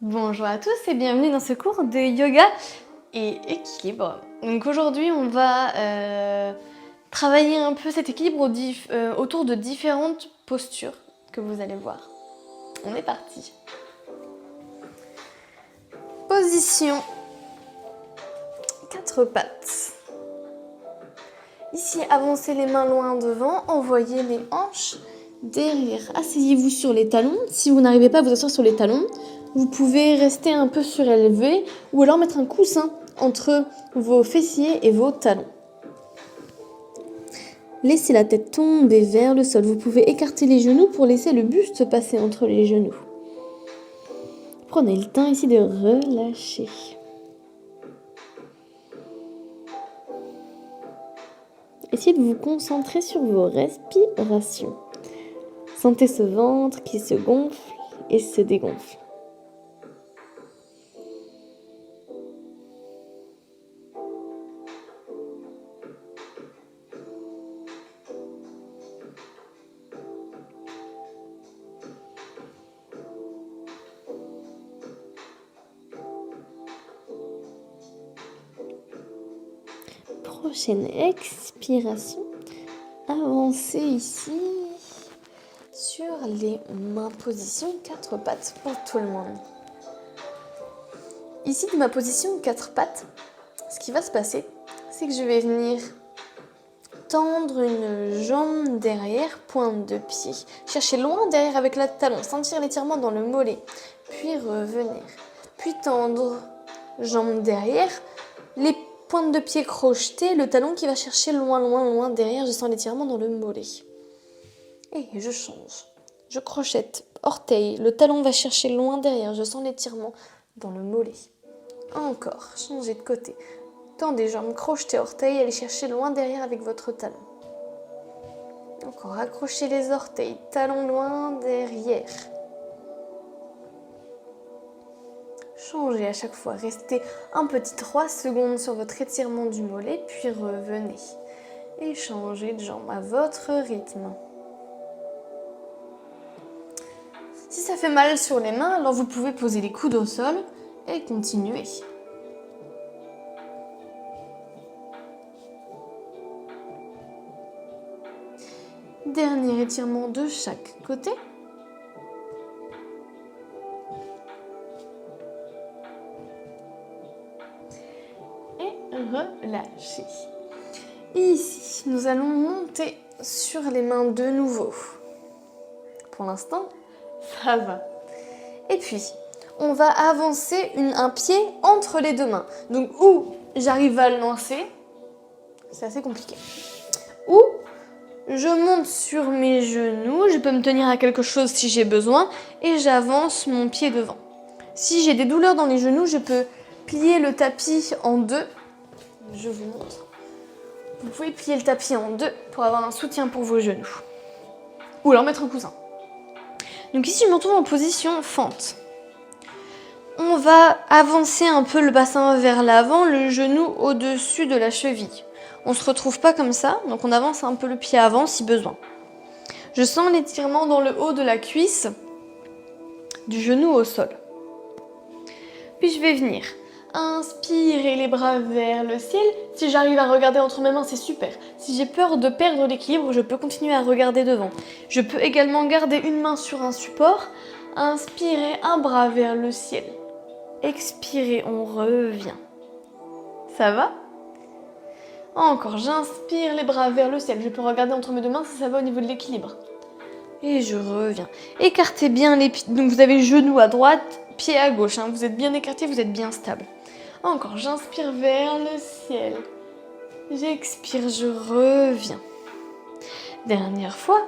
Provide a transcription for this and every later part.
Bonjour à tous et bienvenue dans ce cours de yoga et équilibre. Donc aujourd'hui on va travailler un peu cet équilibre autour de différentes postures que vous allez voir. On est parti. Position 4 pattes. Ici avancez les mains loin devant, envoyez les hanches derrière. Asseyez-vous sur les talons. Si vous n'arrivez pas à vous asseoir sur les talons, vous pouvez rester un peu surélevé ou alors mettre un coussin entre vos fessiers et vos talons. Laissez la tête tomber vers le sol. Vous pouvez écarter les genoux pour laisser le buste passer entre les genoux. Prenez le temps ici de relâcher. Essayez de vous concentrer sur vos respirations. Sentez ce ventre qui se gonfle et se dégonfle. Prochaine expiration. Avancez ici sur les mains, position 4 pattes pour tout le monde. Ici, de ma position 4 pattes, ce qui va se passer, c'est que je vais venir tendre une jambe derrière, pointe de pied. Chercher loin derrière avec le talon, sentir l'étirement dans le mollet, puis revenir. Puis tendre, jambe derrière, les pointe de pied crochetée, le talon qui va chercher loin derrière, je sens l'étirement dans le mollet. Et je change. Je crochette, orteil, le talon va chercher loin derrière, je sens l'étirement dans le mollet. Encore, changez de côté. Tendez jambes, crochetez, orteil, allez chercher loin derrière avec votre talon. Encore, accrochez les orteils, talon loin derrière. Changez à chaque fois, restez un petit 3 secondes sur votre étirement du mollet, puis revenez. Et changez de jambe à votre rythme. Si ça fait mal sur les mains, alors vous pouvez poser les coudes au sol et continuer. Dernier étirement de chaque côté. Relâchez. Ici, nous allons monter sur les mains de nouveau. Pour l'instant, ça va. Et puis, on va avancer un pied entre les deux mains. Donc, ou j'arrive à le lancer, c'est assez compliqué. Ou je monte sur mes genoux, je peux me tenir à quelque chose si j'ai besoin, et j'avance mon pied devant. Si j'ai des douleurs dans les genoux, je peux plier le tapis en deux. Je vous montre. Vous pouvez plier le tapis en deux pour avoir un soutien pour vos genoux. Ou alors mettre un coussin. Donc ici, je me retrouve en position fente. On va avancer un peu le bassin vers l'avant, le genou au-dessus de la cheville. On ne se retrouve pas comme ça, donc on avance un peu le pied avant si besoin. Je sens l'étirement dans le haut de la cuisse, du genou au sol. Puis je vais venir. Inspirez les bras vers le ciel. Si j'arrive à regarder entre mes mains, c'est super. Si j'ai peur de perdre l'équilibre, je peux continuer à regarder devant. Je peux également garder une main sur un support. Inspirez un bras vers le ciel. Expirez, on revient. Ça va ? Encore, j'inspire les bras vers le ciel. Je peux regarder entre mes deux mains si ça va au niveau de l'équilibre. Et je reviens. Écartez bien les pieds. Donc vous avez le genou à droite, pied à gauche. Vous êtes bien écarté, vous êtes bien stable. Encore, j'inspire vers le ciel. J'expire, je reviens. Dernière fois.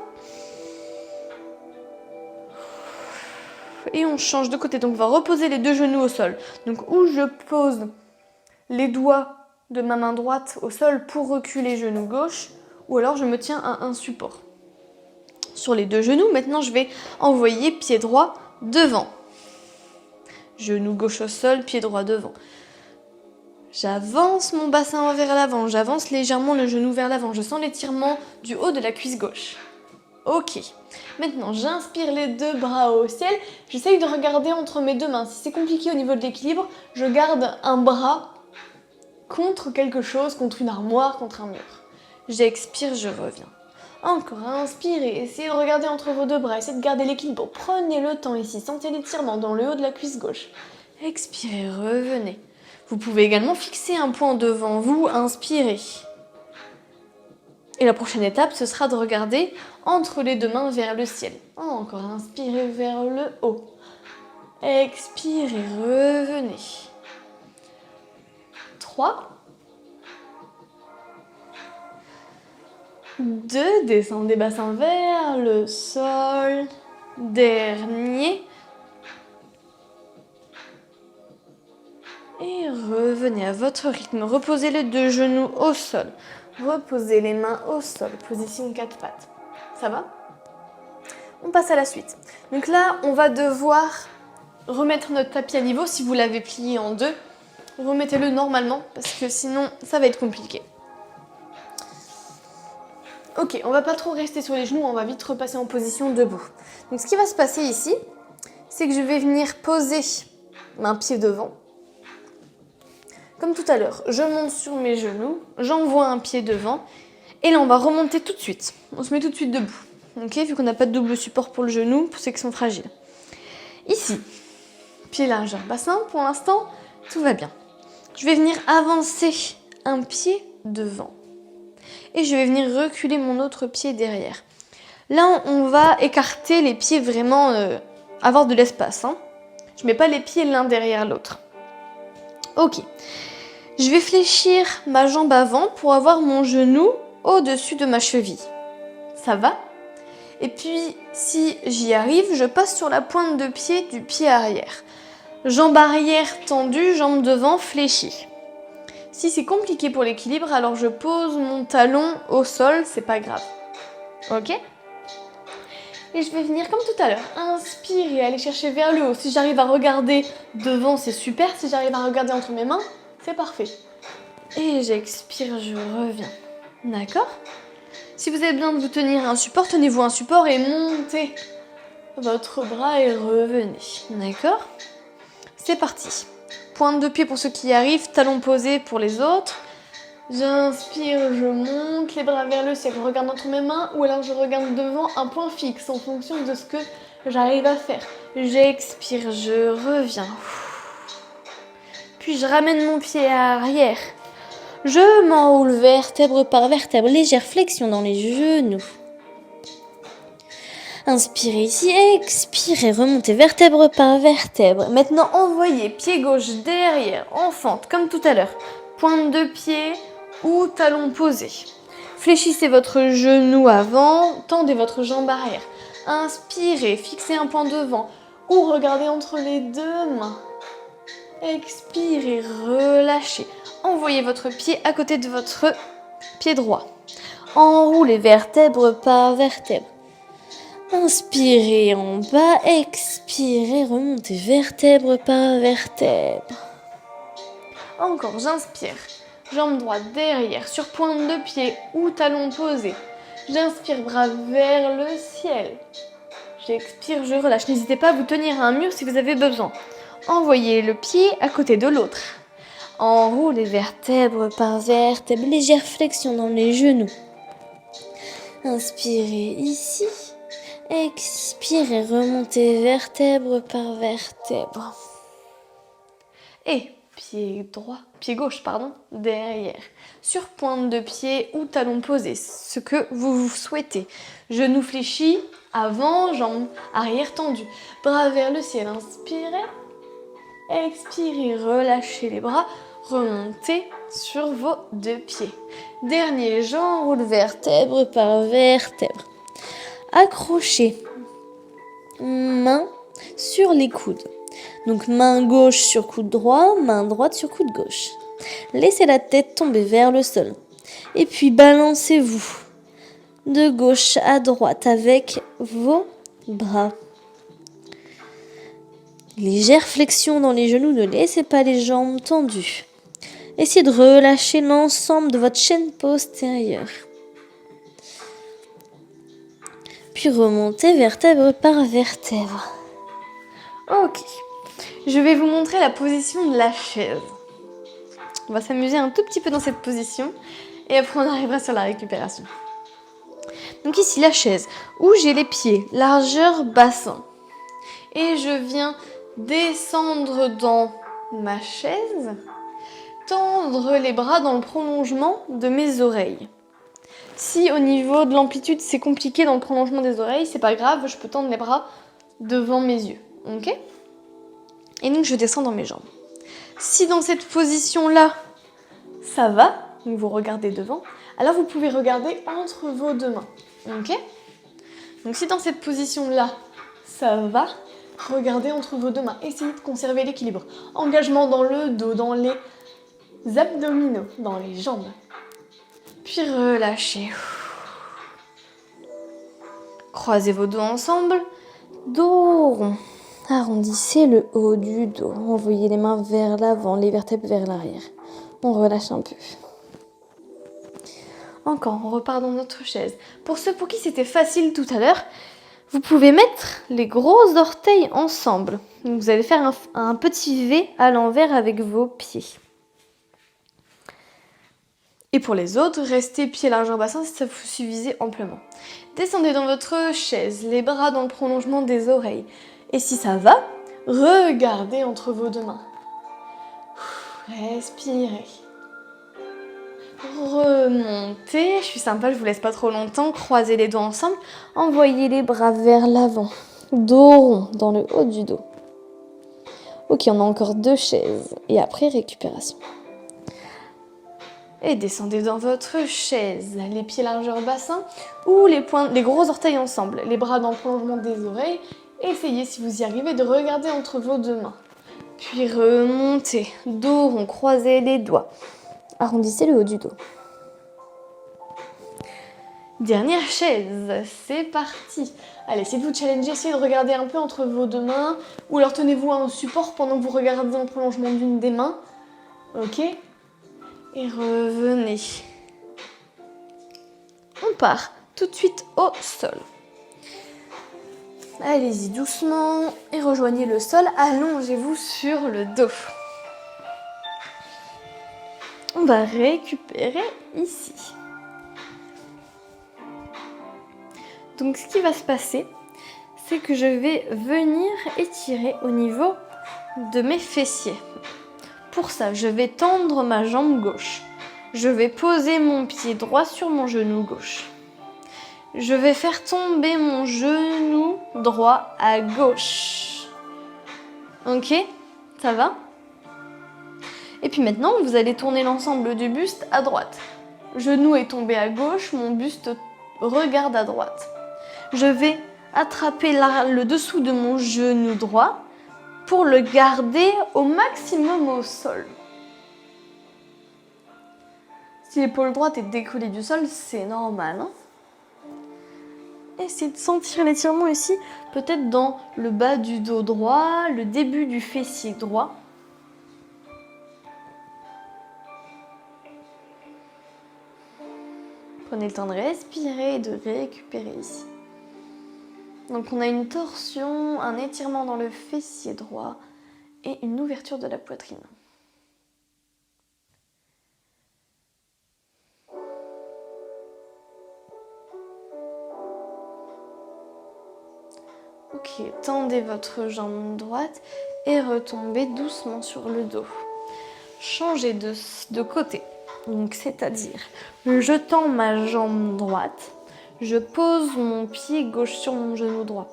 Et on change de côté. Donc on va reposer les deux genoux au sol. Donc où je pose les doigts de ma main droite au sol pour reculer genou gauche. Ou alors je me tiens à un support. Sur les deux genoux, maintenant je vais envoyer pied droit devant. Genou gauche au sol, pied droit devant. J'avance mon bassin vers l'avant, j'avance légèrement le genou vers l'avant. Je sens l'étirement du haut de la cuisse gauche. Ok. Maintenant, j'inspire les deux bras au ciel. J'essaye de regarder entre mes deux mains. Si c'est compliqué au niveau de l'équilibre, je garde un bras contre quelque chose, contre une armoire, contre un mur. J'expire, je reviens. Encore, inspirez, essayez de regarder entre vos deux bras, essayez de garder l'équilibre. Prenez le temps ici, sentez l'étirement dans le haut de la cuisse gauche. Expirez, revenez. Vous pouvez également fixer un point devant vous, inspirez. Et la prochaine étape, ce sera de regarder entre les deux mains vers le ciel. Encore, inspirez vers le haut. Expirez, revenez. 3. 2, descendez bassin vers le sol. Dernier. Et revenez à votre rythme. Reposez les deux genoux au sol. Reposez les mains au sol. Position 4 pattes. Ça va? On passe à la suite. Donc là, on va devoir remettre notre tapis à niveau. Si vous l'avez plié en deux, remettez-le normalement parce que sinon, ça va être compliqué. Ok, on va pas trop rester sur les genoux, on va vite repasser en position debout. Donc ce qui va se passer ici, c'est que je vais venir poser un pied devant. Comme tout à l'heure, je monte sur mes genoux, j'envoie un pied devant, et là on va remonter tout de suite. On se met tout de suite debout, ok, vu qu'on n'a pas de double support pour le genou, pour ceux qui sont fragiles. Ici, pied large, bassin, pour l'instant, tout va bien. Je vais venir avancer un pied devant. Et je vais venir reculer mon autre pied derrière. Là, on va écarter les pieds vraiment, avoir de l'espace. Hein. Je ne mets pas les pieds l'un derrière l'autre. Ok. Je vais fléchir ma jambe avant pour avoir mon genou au-dessus de ma cheville. Ça va? Et puis, si j'y arrive, je passe sur la pointe de pied du pied arrière. Jambe arrière tendue, jambe devant fléchie. Si c'est compliqué pour l'équilibre, alors je pose mon talon au sol, c'est pas grave. Ok? Et je vais venir comme tout à l'heure, inspirer, aller chercher vers le haut. Si j'arrive à regarder devant, c'est super. Si j'arrive à regarder entre mes mains, c'est parfait. Et j'expire, je reviens. D'accord? Si vous avez besoin de vous tenir un support, tenez-vous un support et montez votre bras et revenez. D'accord? C'est parti. Pointe de pied pour ceux qui y arrivent, talon posé pour les autres. J'inspire, je monte les bras vers le ciel, je regarde entre mes mains ou alors je regarde devant un point fixe en fonction de ce que j'arrive à faire. J'expire, je reviens. Puis je ramène mon pied arrière. Je m'enroule vertèbre par vertèbre, légère flexion dans les genoux. Inspirez ici, expirez, remontez vertèbre par vertèbre. Maintenant, envoyez pied gauche derrière, en fente, comme tout à l'heure. Pointe de pied ou talon posé. Fléchissez votre genou avant, tendez votre jambe arrière. Inspirez, fixez un point devant ou regardez entre les deux mains. Expirez, relâchez. Envoyez votre pied à côté de votre pied droit. Enroulez vertèbre par vertèbre. Inspirez en bas, expirez, remontez vertèbre par vertèbre. Encore, j'inspire. Jambe droite derrière, sur pointe de pied ou talon posé. J'inspire, bras vers le ciel. J'expire, je relâche. N'hésitez pas à vous tenir à un mur si vous avez besoin. Envoyez le pied à côté de l'autre. Enroulez vertèbre par vertèbre, légère flexion dans les genoux. Inspirez ici. Expirez, remontez vertèbre par vertèbre. Et pied gauche, derrière. Sur pointe de pied ou talon posé, ce que vous souhaitez. Genou fléchi, avant, jambe arrière tendue. Bras vers le ciel, inspirez. Expirez, relâchez les bras, remontez sur vos deux pieds. Dernier, j'enroule vertèbre par vertèbre. Accrochez main sur les coudes. Donc main gauche sur coude droit, main droite sur coude gauche. Laissez la tête tomber vers le sol. Et puis balancez-vous de gauche à droite avec vos bras. Légère flexion dans les genoux, ne laissez pas les jambes tendues. Essayez de relâcher l'ensemble de votre chaîne postérieure. puis remonter vertèbre par vertèbre. Ok, je vais vous montrer la position de la chaise. On va s'amuser un tout petit peu dans cette position et après on arrivera sur la récupération. Donc ici la chaise, où j'ai les pieds, largeur bassin. Et je viens descendre dans ma chaise, tendre les bras dans le prolongement de mes oreilles. Si au niveau de l'amplitude c'est compliqué dans le prolongement des oreilles, c'est pas grave, je peux tendre les bras devant mes yeux. Ok ? Et donc je descends dans mes jambes. Si dans cette position-là, ça va, donc vous regardez devant, alors vous pouvez regarder entre vos deux mains. Ok ? Donc si dans cette position-là, ça va, regardez entre vos deux mains. Essayez de conserver l'équilibre. Engagement dans le dos, dans les abdominaux, dans les jambes. Puis relâchez. Croisez vos dos ensemble. Dos rond. Arrondissez le haut du dos. Envoyez les mains vers l'avant, les vertèbres vers l'arrière. On relâche un peu. Encore, on repart dans notre chaise. Pour ceux pour qui c'était facile tout à l'heure, vous pouvez mettre les gros orteils ensemble. Donc vous allez faire un petit V à l'envers avec vos pieds. Et pour les autres, restez pieds largeur bassin si ça vous suffisait amplement. Descendez dans votre chaise, les bras dans le prolongement des oreilles. Et si ça va, regardez entre vos deux mains. Respirez. Remontez. Je suis sympa, je vous laisse pas trop longtemps. Croisez les doigts ensemble. Envoyez les bras vers l'avant. Dos rond dans le haut du dos. Ok, on a encore 2 chaises. Et après, récupération. Et descendez dans votre chaise, les pieds largeur bassin ou les gros orteils ensemble, les bras dans le prolongement des oreilles. Essayez, si vous y arrivez, de regarder entre vos deux mains. Puis remontez, dos rond, croisez les doigts. Arrondissez le haut du dos. Dernière chaise, c'est parti. Allez, essayez de vous challenger, essayez de regarder un peu entre vos deux mains ou alors tenez-vous à un support pendant que vous regardez dans le prolongement d'une des mains. Ok ? Et revenez. On part tout de suite au sol. Allez-y doucement et rejoignez le sol. Allongez-vous sur le dos. On va récupérer ici. Donc ce qui va se passer, c'est que je vais venir étirer au niveau de mes fessiers. Pour ça, je vais tendre ma jambe gauche. Je vais poser mon pied droit sur mon genou gauche. Je vais faire tomber mon genou droit à gauche. Ok ? Ça va ? Et puis maintenant, vous allez tourner l'ensemble du buste à droite. Genou est tombé à gauche, mon buste regarde à droite. Je vais attraper le dessous de mon genou droit pour le garder au maximum au sol. Si l'épaule droite est décollée du sol, c'est normal. Hein ? Essayez de sentir l'étirement ici, peut-être dans le bas du dos droit, le début du fessier droit. Prenez le temps de respirer et de récupérer ici. Donc on a une torsion, un étirement dans le fessier droit et une ouverture de la poitrine. Ok, tendez votre jambe droite et retombez doucement sur le dos. Changez de côté, donc c'est-à-dire je tends ma jambe droite, je pose mon pied gauche sur mon genou droit.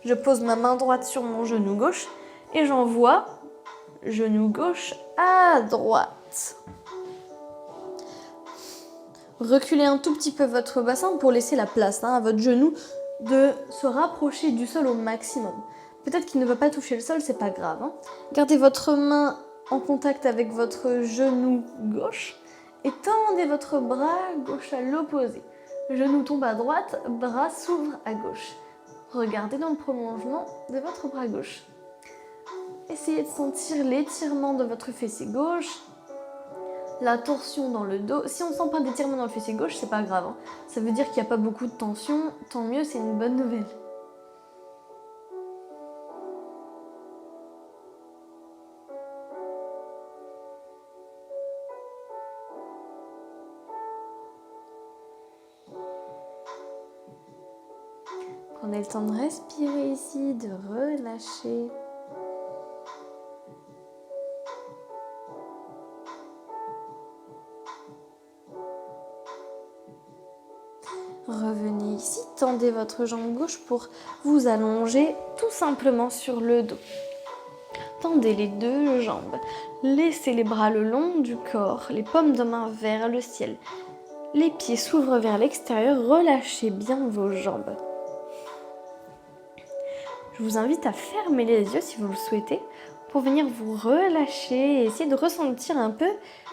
Je pose ma main droite sur mon genou gauche et j'envoie genou gauche à droite. Reculez un tout petit peu votre bassin pour laisser la place à votre genou de se rapprocher du sol au maximum. Peut-être qu'il ne va pas toucher le sol, c'est pas grave. Hein. Gardez votre main en contact avec votre genou gauche et tendez votre bras gauche à l'opposé. Genou tombe à droite, bras s'ouvre à gauche. Regardez dans le prolongement de votre bras gauche. Essayez de sentir l'étirement de votre fessier gauche. la torsion dans le dos. Si on ne sent pas d'étirement dans le fessier gauche, c'est pas grave, hein. Ça veut dire qu'il n'y a pas beaucoup de tension, tant mieux, c'est une bonne nouvelle. Prenez le temps de respirer ici, de relâcher. Revenez ici, tendez votre jambe gauche pour vous allonger tout simplement sur le dos. Tendez les deux jambes, laissez les bras le long du corps, les paumes de main vers le ciel. Les pieds s'ouvrent vers l'extérieur, relâchez bien vos jambes. Je vous invite à fermer les yeux si vous le souhaitez pour venir vous relâcher et essayer de ressentir un peu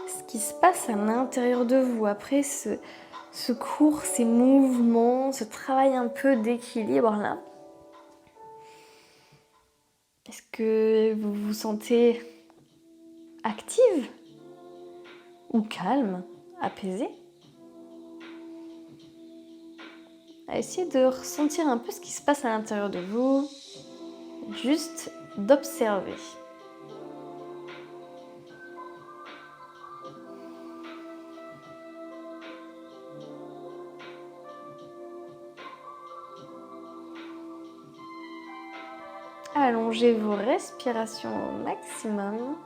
ce qui se passe à l'intérieur de vous après ce cours, ces mouvements, ce travail un peu d'équilibre là. Est-ce que vous vous sentez active ou calme, apaisée? Essayez de ressentir un peu ce qui se passe à l'intérieur de vous, juste d'observer. Allongez vos respirations au maximum.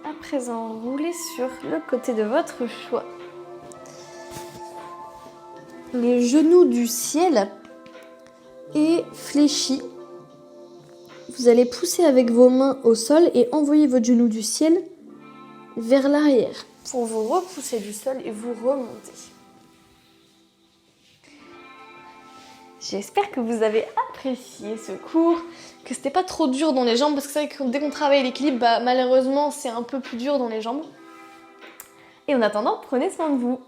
À présent, roulez sur le côté de votre choix. Le genou du ciel est fléchi. Vous allez pousser avec vos mains au sol et envoyer votre genou du ciel vers l'arrière pour vous repousser du sol et vous remonter. J'espère que vous avez apprécié ce cours, que c'était pas trop dur dans les jambes, parce que c'est vrai que dès qu'on travaille l'équilibre, malheureusement c'est un peu plus dur dans les jambes. Et en attendant, prenez soin de vous.